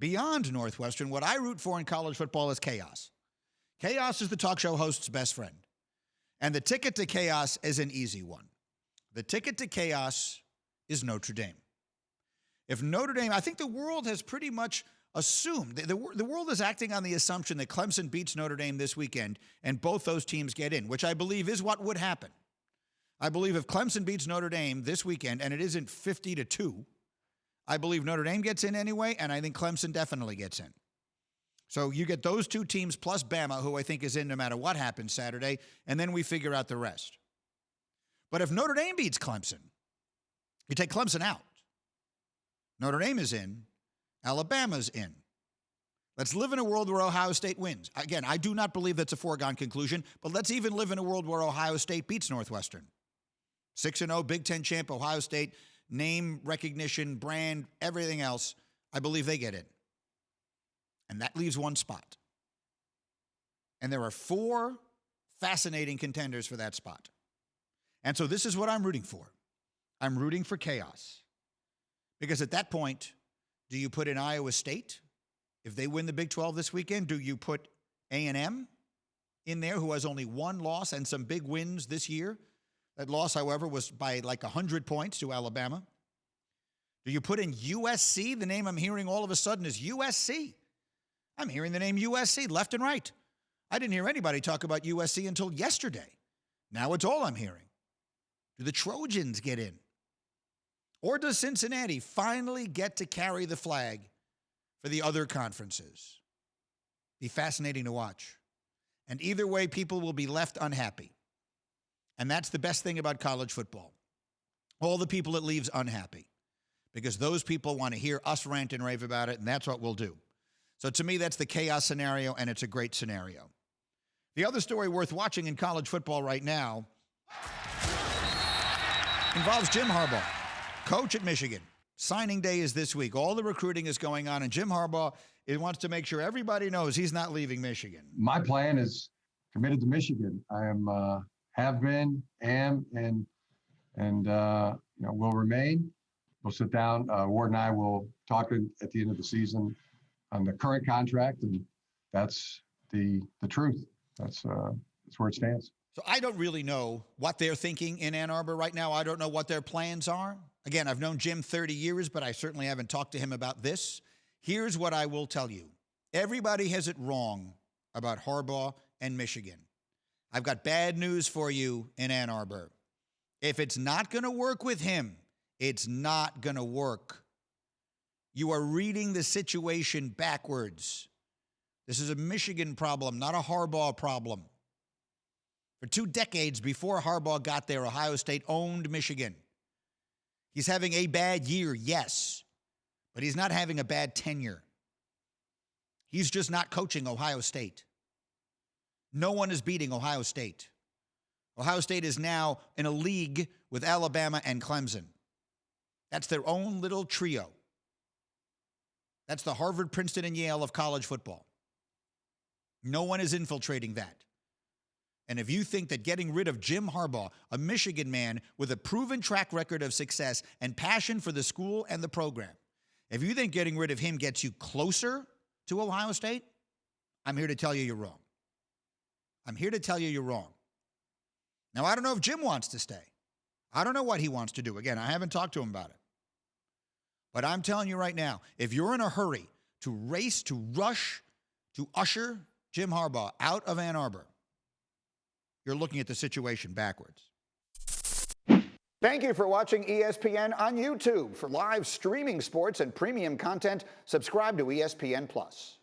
beyond Northwestern, what I root for in college football is chaos. Chaos is the talk show host's best friend. And the ticket to chaos is an easy one. The ticket to chaos is Notre Dame. If Notre Dame, I think the world has pretty much assumed, the world is acting on the assumption that Clemson beats Notre Dame this weekend and both those teams get in, which I believe is what would happen. I believe if Clemson beats Notre Dame this weekend and it isn't 50-2, I believe Notre Dame gets in anyway, and I think Clemson definitely gets in. So you get those two teams plus Bama, who I think is in no matter what happens Saturday, and then we figure out the rest. But if Notre Dame beats Clemson, you take Clemson out. Notre Dame is in. Alabama's in. Let's live in a world where Ohio State wins. Again, I do not believe that's a foregone conclusion, but let's even live in a world where Ohio State beats Northwestern. 6-0, Big Ten champ, Ohio State, name recognition, brand, everything else. I believe they get in. And that leaves one spot. And there are 4 fascinating contenders for that spot. And so this is what I'm rooting for. I'm rooting for chaos. Because at that point, do you put in Iowa State? If they win the Big 12 this weekend, do you put A&M in there, who has only 1 loss and some big wins this year? That loss, however, was by like 100 points to Alabama. Do you put in USC? The name I'm hearing all of a sudden is USC. I'm hearing the name USC left and right. I didn't hear anybody talk about USC until yesterday. Now it's all I'm hearing. Do the Trojans get in? Or does Cincinnati finally get to carry the flag for the other conferences? Be fascinating to watch. And either way, people will be left unhappy. And that's the best thing about college football. All the people it leaves unhappy. Because those people want to hear us rant and rave about it, and that's what we'll do. So to me, that's the chaos scenario, and it's a great scenario. The other story worth watching in college football right now involves Jim Harbaugh, coach at Michigan. Signing day is this week. All the recruiting is going on, and Jim Harbaugh wants to make sure everybody knows he's not leaving Michigan. My plan is committed to Michigan. I am, have been, am, and will remain. We'll sit down. Ward and I will talk at the end of the season on the current contract, and that's the truth. That's where it stands. So I don't really know what they're thinking in Ann Arbor right now. I don't know what their plans are. Again, I've known Jim 30 years, but I certainly haven't talked to him about this. Here's what I will tell you. Everybody has it wrong about Harbaugh and Michigan. I've got bad news for you in Ann Arbor. If it's not going to work with him, it's not going to work. You are reading the situation backwards. This is a Michigan problem, not a Harbaugh problem. For 2 decades before Harbaugh got there, Ohio State owned Michigan. He's having a bad year, yes, but he's not having a bad tenure. He's just not coaching Ohio State. No one is beating Ohio State. Ohio State is now in a league with Alabama and Clemson. That's their own little trio. That's the Harvard, Princeton, and Yale of college football. No one is infiltrating that. And if you think that getting rid of Jim Harbaugh, a Michigan man with a proven track record of success and passion for the school and the program, if you think getting rid of him gets you closer to Ohio State, I'm here to tell you you're wrong. I'm here to tell you you're wrong. Now, I don't know if Jim wants to stay. I don't know what he wants to do. Again, I haven't talked to him about it. But I'm telling you right now, if you're in a hurry to race, to rush, to usher Jim Harbaugh out of Ann Arbor, you're looking at the situation backwards. Thank you for watching ESPN on YouTube. For live streaming sports and premium content, subscribe to ESPN+.